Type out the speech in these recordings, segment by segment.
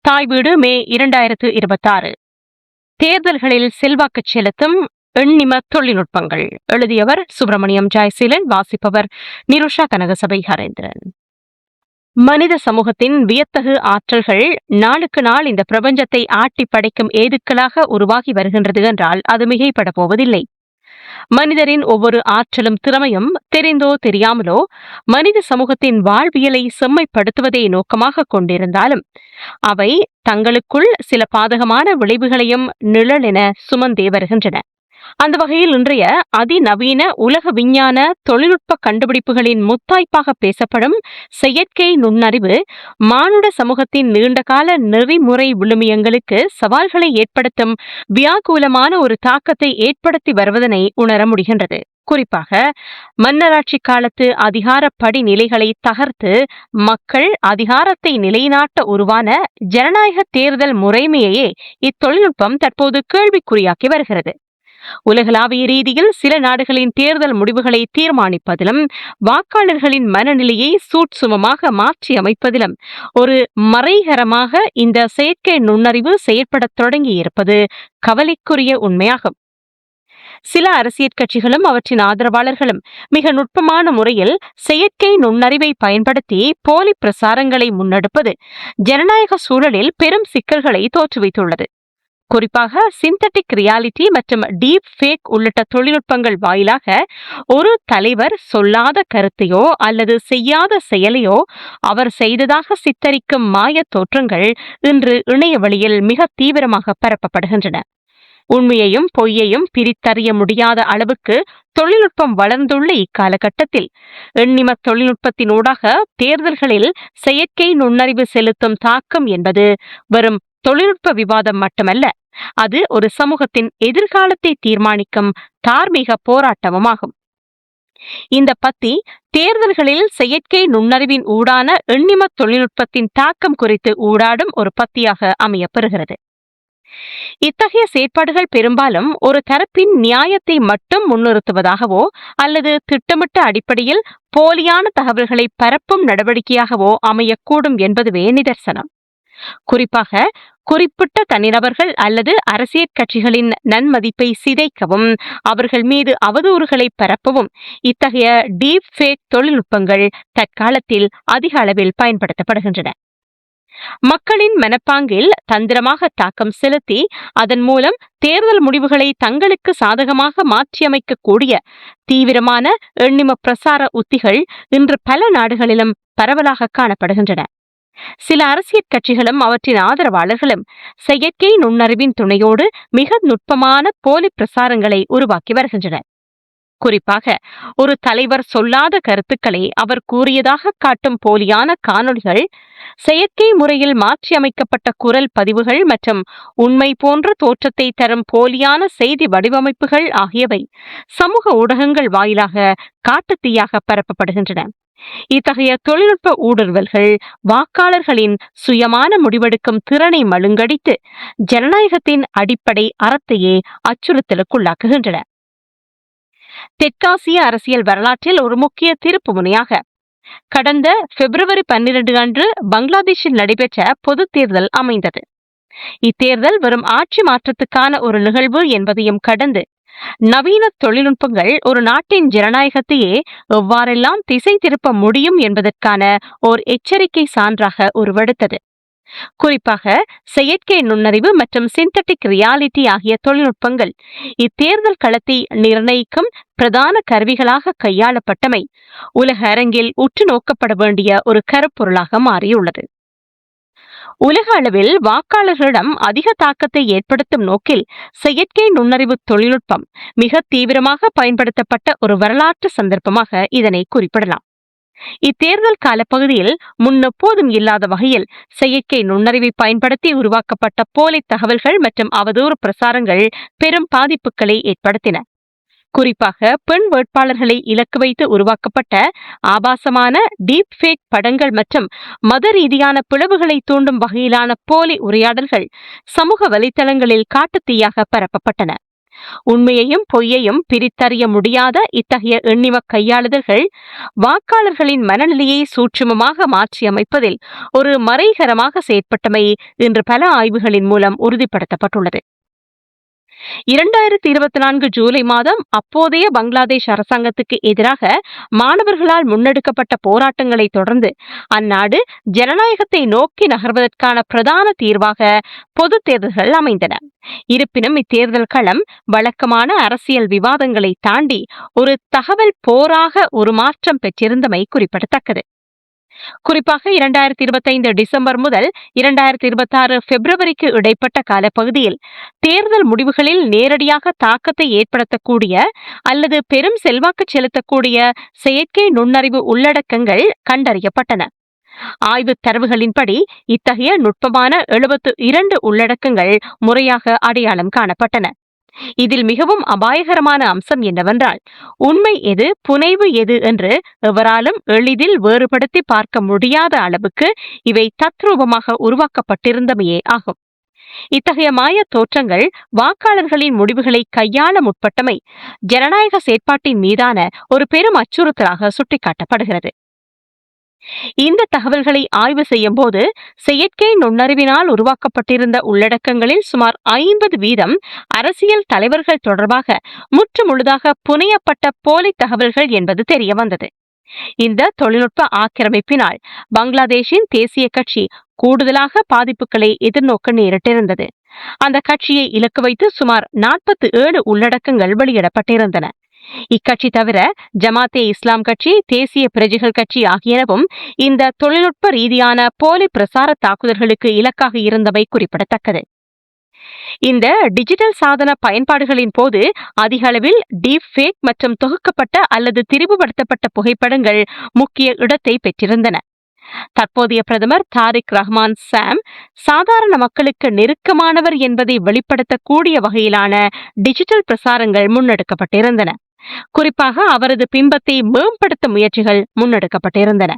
தாய் வீடு மே 2026. தேர்தல்களில் செல்வாக்கு செலுத்தும் எண்ணிம தொழில்நுட்பங்கள். எழுதியவர் சுப்பிரமணியம் ஜெயசீலன். வாசிப்பவர் நிருஷா கனகசபை ஹரேந்திரன். மனித சமூகத்தின் வியத்தகு ஆற்றல்கள் நாளுக்கு நாள் இந்த பிரபஞ்சத்தை ஆட்டி படைக்கும் ஏதுக்களாக உருவாகி வருகின்றது என்றால் அது மிகைப்பட போவதில்லை. மனிதரின் ஒவ்வொரு ஆற்றலும் திறமையும் தெரிந்தோ தெரியாமலோ மனித சமூகத்தின் வாழ்வியலை செம்மைப்படுத்துவதை நோக்கமாக கொண்டிருந்தாலும் அவை தங்களுக்குள் சில பாதகமான விளைவுகளையும் நிழலென சுமந்தே வருகின்றன. அந்த வகையில் இன்றைய அதிநவீன உலக விஞ்ஞான தொழில்நுட்ப கண்டுபிடிப்புகளின் முத்தாய்ப்பாக பேசப்படும் செயற்கை நுண்ணறிவு மானுட சமூகத்தின் நீண்டகால நெறிமுறை விழுமியங்களுக்கு சவால்களை ஏற்படுத்தும் வியாகுலமான ஒரு தாக்கத்தை ஏற்படுத்தி வருவதனை உணர முடிகின்றது. குறிப்பாக மன்னராட்சி காலத்து அதிகார படிநிலைகளை தகர்த்து மக்கள் அதிகாரத்தை நிலைநாட்ட உருவான ஜனநாயக தேர்தல் முறைமையையே இத்தொழில்நுட்பம் தற்போது கேள்விக்குறியாக்கி வருகிறது. உலகளாவிய ரீதியில் சில நாடுகளின் தேர்தல் முடிவுகளை தீர்மானிப்பதிலும் வாக்காளர்களின் மனநிலையை சூட்சுமமாக மாற்றி அமைப்பதிலும் ஒரு மறைகரமாக இந்த செயற்கை நுண்ணறிவு செயற்படத் தொடங்கியிருப்பது கவலைக்குரிய உண்மையாகும். சில அரசியல் கட்சிகளும் அவற்றின் ஆதரவாளர்களும் மிக நுட்பமான முறையில் செயற்கை நுண்ணறிவை பயன்படுத்தி போலி பிரசாரங்களை முன்னெடுப்பது ஜனநாயக சூழலில் பெரும் சிக்கல்களை தோற்றுவித்துள்ளது. குறிப்பாக சிந்தட்டிக் ரியாலிட்டி மற்றும் டீப் ஃபேக் உள்ளிட்ட தொழில்நுட்பங்கள் வாயிலாக ஒரு தலைவர் சொல்லாத கருத்தையோ அல்லது செய்யாத செயலையோ அவர் செய்ததாக சித்தரிக்கும் மாய தோற்றங்கள் இன்று இணைய வழியில் மிக தீவிரமாக பரப்பப்படுகின்றன. உண்மையையும் பொய்யையும் பிரித்தறிய முடியாத அளவுக்கு தொழில்நுட்பம் வளர்ந்துள்ள இக்காலகட்டத்தில் எண்ணிம தொழில்நுட்பத்தினூடாக தேர்தல்களில் செயற்கை நுண்ணறிவு செலுத்தும் தாக்கம் என்பது வெறும் தொழில்நுட்ப விவாதம் மட்டுமல்ல, அது ஒரு சமூகத்தின் எதிர்காலத்தை தீர்மானிக்கும் தார்மீக போராட்டமுமாகும். இந்த பத்தி தேர்தல்களில் செயற்கை நுண்ணறிவின் ஊடான எண்ணிம தொழில்நுட்பத்தின் தாக்கம் குறித்து ஊடாடும் ஒரு பத்தியாக அமையப்பெறுகிறது. இத்தகைய செயற்பாடுகள் பெரும்பாலும் ஒரு தரப்பின் நியாயத்தை மட்டும் முன்னிறுத்துவதாகவோ அல்லது திட்டமிட்ட அடிப்படையில் போலியான தகவல்களை பரப்பும் நடவடிக்கையாகவோ அமையக்கூடும் என்பதுவே நிதர்சனம். குறிப்பாக குறிப்பிட்ட தனிநபர்கள் அல்லது அரசியல் கட்சிகளின் நன்மதிப்பை சிதைக்கவும் அவர்கள் மீது அவதூறுகளை பரப்பவும் இத்தகைய டீப் ஃபேக் தொழில்நுட்பங்கள் தற்காலத்தில் அதிக அளவில் பயன்படுத்தப்படுகின்றன. மக்களின் மனப்பாங்கில் தந்திரமாக தாக்கம் செலுத்தி அதன் மூலம் தேர்தல் முடிவுகளை தங்களுக்கு சாதகமாக மாற்றியமைக்கக்கூடிய தீவிரமான எண்ணிம பிரசார உத்திகள் இன்று பல நாடுகளிலும் பரவலாக காணப்படுகின்றன. சில அரசியல் கட்சிகளும் அவற்றின் ஆதரவாளர்களும் செயற்கை நுண்ணறிவின் துணையோடு மிக நுட்பமான போலி பிரசாரங்களை உருவாக்கி வருகின்றனர். குறிப்பாக ஒரு தலைவர் சொல்லாத கருத்துக்களை அவர் கூறியதாக காட்டும் போலியான காணொளிகள், செயற்கை முறையில் மாற்றியமைக்கப்பட்ட குரல் பதிவுகள் மற்றும் உண்மை போன்ற தோற்றத்தை தரும் போலியான செய்தி வடிவமைப்புகள் ஆகியவை சமூக ஊடகங்கள் வாயிலாக காட்டுத்தீயாக பரப்பப்படுகின்றன. இத்தகைய தொழில்நுட்ப ஊடுருவல்கள் வாக்காளர்களின் சுயமான முடிவெடுக்கும் திறனை மழுங்கடித்து ஜனநாயகத்தின் அடிப்படை அறத்தையே அச்சுறுத்தலுக்குள்ளாக்குகின்றன. தெற்காசிய அரசியல் வரலாற்றில் ஒரு முக்கிய திருப்பு முனையாக கடந்த February 12 அன்று பங்களாதேஷில் நடைபெற்ற பொது தேர்தல் அமைந்தது. இத்தேர்தல் வெறும் ஆட்சி மாற்றத்துக்கான ஒரு நிகழ்வு என்பதையும் கடந்து நவீன தொழில்நுட்பங்கள் ஒரு நாட்டின் ஜனநாயகத்தையே எவ்வாறெல்லாம் திசை திருப்ப முடியும் என்பதற்கான ஓர் எச்சரிக்கை சான்றாக உருவெடுத்தது. குறிப்பாக செயற்கை நுண்ணறிவு மற்றும் சிந்தட்டிக் ரியாலிட்டி ஆகிய தொழில்நுட்பங்கள் இத்தேர்தல் களத்தை நிர்ணயிக்கும் பிரதான கருவிகளாக கையாளப்பட்டமை உலக அரங்கில் உற்று நோக்கப்பட வேண்டிய ஒரு கருப்பொருளாக மாறியுள்ளது. உலக அளவில் வாக்காளர்களிடம் அதிக தாக்கத்தை ஏற்படுத்தும் நோக்கில் செயற்கை நுண்ணறிவு தொழில்நுட்பம் மிக தீவிரமாக பயன்படுத்தப்பட்ட ஒரு வரலாற்று சந்தர்ப்பமாக இதனை குறிப்பிடலாம். இத்தேர்தல் காலப்பகுதியில் முன்னெப்போதும் இல்லாத வகையில் செயற்கை நுண்ணறிவை பயன்படுத்தி உருவாக்கப்பட்ட போலி தகவல்கள் மற்றும் அவதூறு பிரசாரங்கள் பெரும் பாதிப்புகளை ஏற்படுத்தின. குறிப்பாக பெண் வேட்பாளர்களை இலக்கு வைத்து உருவாக்கப்பட்ட ஆபாசமான டீப் ஃபேக் படங்கள் மற்றும் மத ரீதியான பிளவுகளை தூண்டும் வகையிலான போலி உரையாடல்கள் சமூக வலைத்தளங்களில் காட்டுத்தீயாக பரப்பப்பட்டன. உண்மையையும் பொய்யையும் பிரித்தறிய முடியாத இத்தகைய எண்ணிம கையாளுதல்கள் வாக்காளர்களின் மனநிலையை சூட்சுமமாக மாற்றியமைப்பதில் ஒரு மறைகரமாக செயற்பட்டமை இன்று பல ஆய்வுகளின் மூலம் உறுதிப்படுத்தப்பட்டுள்ளது. 2024 ஜூலை மாதம் அப்போதைய பங்களாதேஷ் அரசாங்கத்துக்கு எதிராக மாணவர்களால் முன்னெடுக்கப்பட்ட போராட்டங்களை தொடர்ந்து அந்நாடு ஜனநாயகத்தை நோக்கி நகர்வதற்கான பிரதான தீர்வாக பொது தேர்தல்கள் அமைந்தன. இருப்பினும் இத்தேர்தல் களம் வழக்கமான அரசியல் விவாதங்களை தாண்டி ஒரு தகவல் போராக ஒரு மாற்றம் பெற்றிருந்தமை குறிப்பிடத்தக்கது. குறிப்பாக 2025 டிசம்பர் முதல் 2026 பிப்ரவரிக்கு இடைப்பட்ட காலப்பகுதியில் தேர்தல் முடிவுகளில் நேரடியாக தாக்கத்தை ஏற்படுத்தக்கூடிய அல்லது பெரும் செல்வாக்கு செலுத்தக்கூடிய செயற்கை நுண்ணறிவு உள்ளடக்கங்கள் கண்டறியப்பட்டன. ஆய்வு தரவுகளின்படி இத்தகைய நுட்பமான 72 உள்ளடக்கங்கள் முறையாக அடையாளம் காணப்பட்டன. இதில் மிகவும் அபாயகரமான அம்சம் என்னவென்றால், உண்மை எது புனைவு எது என்று எவராலும் எளிதில் வேறுபடுத்தி பார்க்க முடியாத அளவுக்கு இவை தத்ரூபமாக உருவாக்கப்பட்டிருந்தமையே ஆகும். இத்தகைய மாய தோற்றங்கள் வாக்காளர்களின் முடிவுகளை கையாள முற்பட்டமை ஜனநாயக செயற்பாட்டின் மீதான ஒரு பெரும் அச்சுறுத்தலாக சுட்டிக்காட்டப்படுகிறது. இந்த தகவல்களை ஆய்வு செய்யும் போது செயற்கை நுண்ணறிவினால் உருவாக்கப்பட்டிருந்த உள்ளடக்கங்களில் சுமார் 50% அரசியல் தலைவர்கள் தொடர்பாக முற்றுமுழுதாக புனையப்பட்ட போலி தகவல்கள் என்பது தெரிய வந்தது. இந்த தொழில்நுட்ப ஆக்கிரமிப்பினால் பங்களாதேஷின் தேசிய கட்சி கூடுதலாக பாதிப்புகளை எதிர்நோக்க நேரிட்டிருந்தது. அந்த கட்சியை இலக்கு வைத்து சுமார் 47 உள்ளடக்கங்கள் வெளியிடப்பட்டிருந்தன. இக்கட்சி தவிர ஜமாத்தே இஸ்லாம் கட்சி, தேசிய பிரஜைகள் கட்சி ஆகியனவும் இந்த தொழில்நுட்ப ரீதியான போலி பிரசார தாக்குதல்களுக்கு இலக்காக இருந்தவை குறிப்பிடத்தக்கது. இந்த டிஜிட்டல் சாதன பயன்பாடுகளின் போது அதிக அளவில் டீப் ஃபேக் மற்றும் தொகுக்கப்பட்ட அல்லது திரிவுபடுத்தப்பட்ட புகைப்படங்கள் முக்கிய இடத்தை பெற்றிருந்தன. தற்போதைய பிரதமர் தாரிக் ரஹ்மான் சாம் சாதாரண மக்களுக்கு நெருக்கமானவர் என்பதை வெளிப்படுத்தக்கூடிய வகையிலான டிஜிட்டல் பிரசாரங்கள் முன்னெடுக்கப்பட்டிருந்தன. குறிப்பாக அவரது பிம்பத்தை மேம்படுத்த முயற்சிகள் முன்னெடுக்கப்பட்டிருந்தன.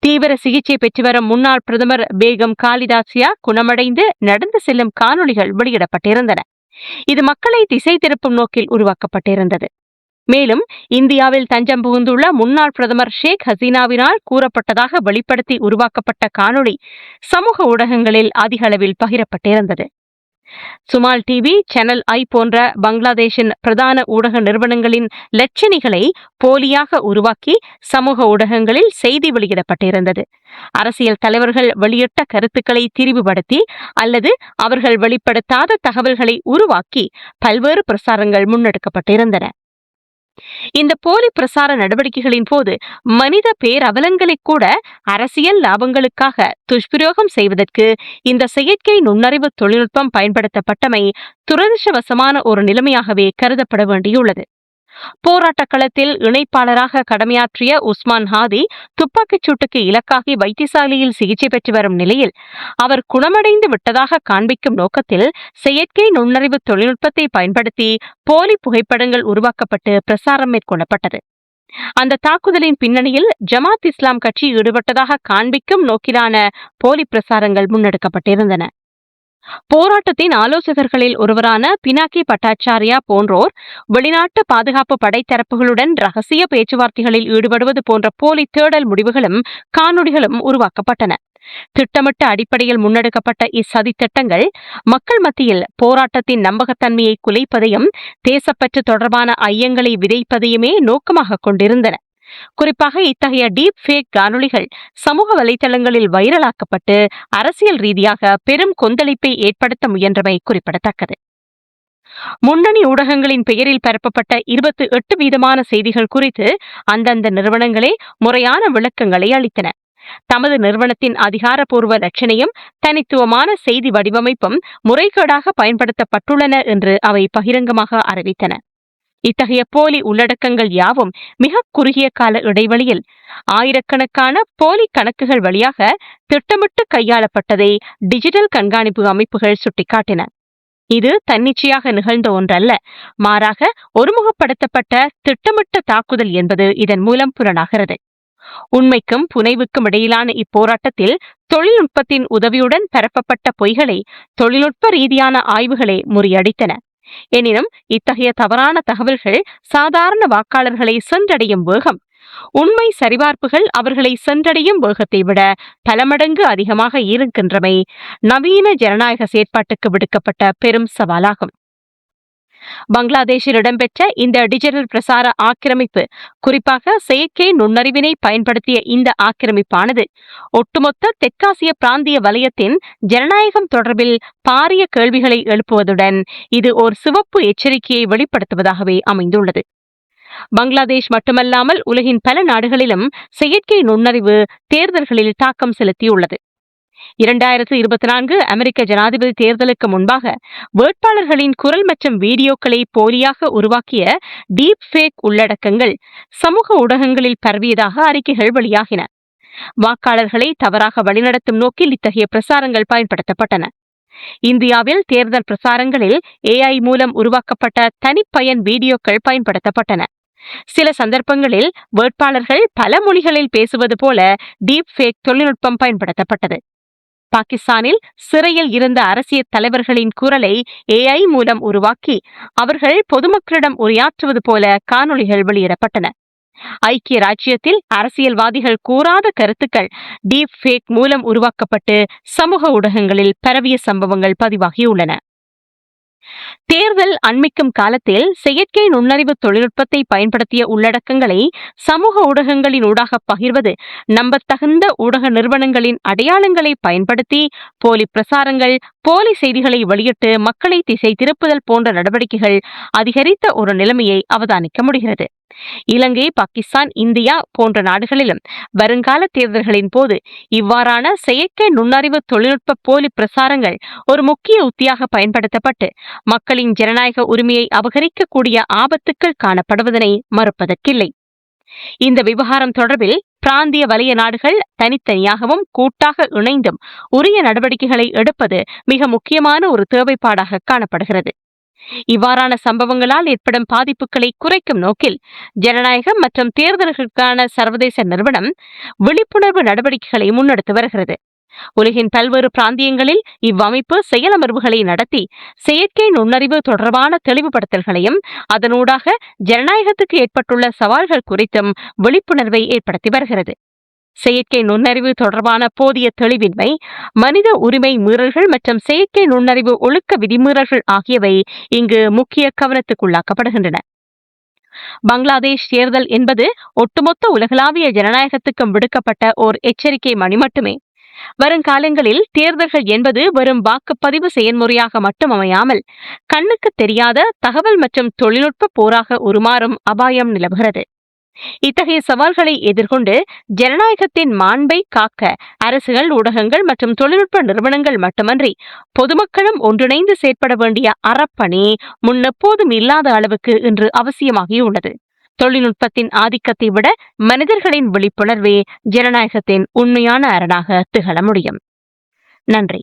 தீவிர சிகிச்சை பெற்று வரும் முன்னாள் பிரதமர் பேகம் காலிதா ஜியா குணமடைந்து நடந்து செல்லும் காணொளிகள் வெளியிடப்பட்டிருந்தன. இது மக்களை திசை திருப்பும் நோக்கில் உருவாக்கப்பட்டிருந்தது. மேலும் இந்தியாவில் தஞ்சம் புகுந்துள்ள முன்னாள் பிரதமர் ஷேக் ஹசீனாவினால் கூறப்பட்டதாக வெளிப்படுத்தி உருவாக்கப்பட்ட காணொளி சமூக ஊடகங்களில் அதிக அளவில் பகிரப்பட்டிருந்தது. சுமால் டிவி, சேனல் ஐ போன்ற பங்களாதேஷின் பிரதான ஊடக நிறுவனங்களின் லட்சணிகளை போலியாக உருவாக்கி சமூக ஊடகங்களில் செய்தி வெளியிடப்பட்டிருந்தது. அரசியல் தலைவர்கள் வெளியிட்ட கருத்துக்களை திரிவுபடுத்தி அல்லது அவர்கள் வெளிப்படுத்தாத தகவல்களை உருவாக்கி பல்வேறு பிரசாரங்கள் முன்னெடுக்கப்பட்டிருந்தன. இந்த போலி பிரசார நடவடிக்கைகளின் போது மனித பேரவலங்களை கூட அரசியல் லாபங்களுக்காக துஷ்பிரயோகம் செய்வதற்கு இந்த செயற்கை நுண்ணறிவு தொழில்நுட்பம் பயன்படுத்தப்பட்டமை துரதிருஷ்டவசமான ஒரு நிலைமையாகவே கருதப்பட வேண்டியுள்ளது. போராட்ட களத்தில் இணைப்பாளராக கடமையாற்றிய உஸ்மான் ஹாதி துப்பாக்கிச் சூட்டுக்கு இலக்காகி வைத்தியசாலையில் சிகிச்சை பெற்று வரும் நிலையில் அவர் குணமடைந்து விட்டதாக காண்பிக்கும் நோக்கத்தில் செயற்கை நுண்ணறிவு தொழில்நுட்பத்தை பயன்படுத்தி போலி புகைப்படங்கள் உருவாக்கப்பட்டு பிரசாரம் மேற்கொள்ளப்பட்டது. அந்த தாக்குதலின் பின்னணியில் ஜமாத் இஸ்லாம் கட்சி ஈடுபட்டதாக காண்பிக்கும் நோக்கிலான போலி பிரசாரங்கள் முன்னெடுக்கப்பட்டிருந்தன. போராட்டத்தின் ஆலோசகர்களில் ஒருவரான பினாக்கி பட்டாச்சாரியா போன்றோர் வெளிநாட்டு பாதுகாப்பு படைத்தரப்புகளுடன் ரகசிய பேச்சுவார்த்தைகளில் ஈடுபடுவது போன்ற போலி தேடல் முடிவுகளும் காணொளிகளும் உருவாக்கப்பட்டன. திட்டமிட்ட அடிப்படையில் முன்னெடுக்கப்பட்ட இச்சதி திட்டங்கள் மக்கள் மத்தியில் போராட்டத்தின் நம்பகத்தன்மையை குலைப்பதையும் தேசப்பற்று தொடர்பான ஐயங்களை விதைப்பதையுமே நோக்கமாக கொண்டிருந்தன. குறிப்பாக இத்தகைய டீப் ஃபேக் காணொளிகள் சமூக வலைதளங்களில் வைரலாக்கப்பட்டு அரசியல் ரீதியாக பெரும் கொந்தளிப்பை ஏற்படுத்த முயன்றமை குறிப்பிடத்தக்கது. முன்னணி ஊடகங்களின் பெயரில் பரப்பப்பட்ட 28% செய்திகள் குறித்து அந்தந்த நிறுவனங்களே முறையான விளக்கங்களை அளித்தன. தமது நிறுவனத்தின் அதிகாரப்பூர்வ லட்சணையும் தனித்துவமான செய்தி வடிவமைப்பும் முறைகேடாக பயன்படுத்தப்பட்டுள்ளன என்று அவை பகிரங்கமாக அறிவித்தன. இத்தகைய போலி உள்ளடக்கங்கள் யாவும் மிக குறுகிய கால இடைவெளியில் ஆயிரக்கணக்கான போலி கணக்குகள் வழியாக திட்டமிட்டு கையாளப்பட்டதை டிஜிட்டல் கண்காணிப்பு அமைப்புகள் சுட்டிக்காட்டின. இது தன்னிச்சையாக நிகழ்ந்த ஒன்றல்ல, மாறாக ஒருமுகப்படுத்தப்பட்ட திட்டமிட்ட தாக்குதல் என்பது இதன் மூலம் புலனாகிறது. உண்மைக்கும் புனைவுக்கும் இடையிலான இப்போராட்டத்தில் தொழில்நுட்பத்தின் உதவியுடன் பரப்பப்பட்ட பொய்களை தொழில்நுட்ப ரீதியான ஆய்வுகளை முறியடித்தன. எனினும் இத்தகைய தவறான தகவல்கள் சாதாரண வாக்காளர்களை சென்றடையும் வேகம், உண்மை சரிபார்ப்புகள் அவர்களை சென்றடையும் வேகத்தை விட பல மடங்கு அதிகமாக இருக்கின்றமை நவீன ஜனநாயக செயற்பாட்டுக்கு விடுக்கப்பட்ட பெரும் சவாலாகும். பங்களாதேஷில் இடம்பெற்ற இந்த டிஜிட்டல் பிரசார ஆக்கிரமிப்பு, குறிப்பாக செயற்கை நுண்ணறிவினை பயன்படுத்திய இந்த ஆக்கிரமிப்பானது ஒட்டுமொத்த தெற்காசிய பிராந்திய வலயத்தின் ஜனநாயகம் தொடர்பில் பாரிய கேள்விகளை எழுப்புவதுடன் இது ஒரு சிவப்பு எச்சரிக்கையை வெளிப்படுத்துவதாகவே அமைந்துள்ளது. பங்களாதேஷ் மட்டுமல்லாமல் உலகின் பல நாடுகளிலும் செயற்கை நுண்ணறிவு தேர்தல்களில் தாக்கம் செலுத்தியுள்ளது. 2024 அமெரிக்க ஜனாதிபதி தேர்தலுக்கு முன்பாக வேட்பாளர்களின் குரல் மற்றும் வீடியோக்களை போலியாக உருவாக்கிய டீப் ஃபேக் உள்ளடக்கங்கள் சமூக ஊடகங்களில் பரவியதாக அறிக்கைகள் வெளியாகின. வாக்காளர்களை தவறாக வழிநடத்தும் நோக்கில் இத்தகைய பிரசாரங்கள் பயன்படுத்தப்பட்டன. இந்தியாவில் தேர்தல் பிரசாரங்களில் AI மூலம் உருவாக்கப்பட்ட தனிப்பயன் வீடியோக்கள் பயன்படுத்தப்பட்டன. சில சந்தர்ப்பங்களில் வேட்பாளர்கள் பல மொழிகளில் பேசுவது போல டீப் ஃபேக் தொழில்நுட்பம் பயன்படுத்தப்பட்டது. பாகிஸ்தானில் சிறையில் இருந்த அரசியல் தலைவர்களின் குரலை AI மூலம் உருவாக்கி அவர்கள் பொதுமக்களிடம் உரையாற்றுவது போல காணொளிகள் வெளியிடப்பட்டன. ஐக்கிய ராஜ்யத்தில் அரசியல்வாதிகள் கூறாத கருத்துக்கள் டீப் ஃபேக் மூலம் உருவாக்கப்பட்டு சமூக ஊடகங்களில் பரவிய சம்பவங்கள் பதிவாகியுள்ளன. தேர்தல் அண்மிக்கும் காலத்தில் செயற்கை நுண்ணறிவு தொழில்நுட்பத்தை பயன்படுத்திய உள்ளடக்கங்களை சமூக ஊடகங்களின் ஊடாக பகிர்வது, நம்பத்தகுந்த ஊடக நிறுவனங்களின் அடையாளங்களை பயன்படுத்தி போலி பிரசாரங்கள், போலி செய்திகளை வெளியிட்டு மக்களை திசை திருப்புதல் போன்ற நடவடிக்கைகள் அதிகரித்த ஒரு நிலைமையை அவதானிக்க முடிகிறது. இலங்கை, பாகிஸ்தான், இந்தியா போன்ற நாடுகளிலும் வருங்கால தேர்தல்களின் போது இவ்வாறான செயற்கை நுண்ணறிவு தொழில்நுட்ப போலி பிரசாரங்கள் ஒரு முக்கிய உத்தியாக பயன்படுத்தப்பட்டு மக்களின் ஜனநாயக உரிமையை அபகரிக்கக்கூடிய ஆபத்துக்கள் காணப்படுவதனை மறுப்பதற்கில்லை. இந்த விவகாரம் தொடர்பில் பிராந்திய வலய நாடுகள் தனித்தனியாகவும் கூட்டாக இணைந்தும் உரிய நடவடிக்கைகளை எடுப்பது மிக முக்கியமான ஒரு தேவைப்பாடாக காணப்படுகிறது. இவ்வாறான சம்பவங்களால் ஏற்படும் பாதிப்புகளை குறைக்கும் நோக்கில் ஜனநாயகம் மற்றும் தேர்தல்களுக்கான சர்வதேச நிறுவனம் விழிப்புணர்வு நடவடிக்கைகளை முன்னெடுத்து வருகிறது. உலகின் பல்வேறு பிராந்தியங்களில் இவ்வமைப்பு செயலமர்வுகளை நடத்தி செயற்கை நுண்ணறிவு தொடர்பான தெளிவுபடுத்தல்களையும் அதனூடாக ஜனநாயகத்துக்கு ஏற்பட்டுள்ள சவால்கள் குறித்தும் விழிப்புணர்வை ஏற்படுத்தி வருகிறது. செயற்கை நுண்ணறிவு தொடர்பான போதிய தெளிவின்மை, மனித உரிமை மீறல்கள் மற்றும் செயற்கை நுண்ணறிவு ஒழுக்க விதிமீறல்கள் ஆகியவை இங்கு முக்கிய கவனத்துக்குள்ளாக்கப்படுகின்றன. பங்களாதேஷ் தேர்தல் என்பது ஒட்டுமொத்த உலகளாவிய ஜனநாயகத்துக்கும் விடுக்கப்பட்ட ஓர் எச்சரிக்கை மணி மட்டுமே. வருங்காலங்களில் தேர்தல்கள் என்பது வெறும் வாக்குப்பதிவு செயல்முறையாக மட்டும் அமையாமல் கண்ணுக்கு தெரியாத தகவல் மற்றும் தொழில்நுட்ப போராக உருமாறும் அபாயம் நிலவுகிறது. இத்தகைய சவால்களை எதிர்கொண்டு ஜனநாயகத்தின் மாண்பை காக்க அரசுகள், ஊடகங்கள் மற்றும் தொழில்நுட்ப நிறுவனங்கள் மட்டுமன்றி பொதுமக்களும் ஒன்றிணைந்து செயற்பட வேண்டிய அறப்பணி முன்னெப்போதும் இல்லாத அளவுக்கு இன்று அவசியமாகியுள்ளது. தொழில்நுட்பத்தின் ஆதிக்கத்தை விட மனிதர்களின் விழிப்புணர்வே ஜனநாயகத்தின் உண்மையான அரணாக திகழ முடியும். நன்றி.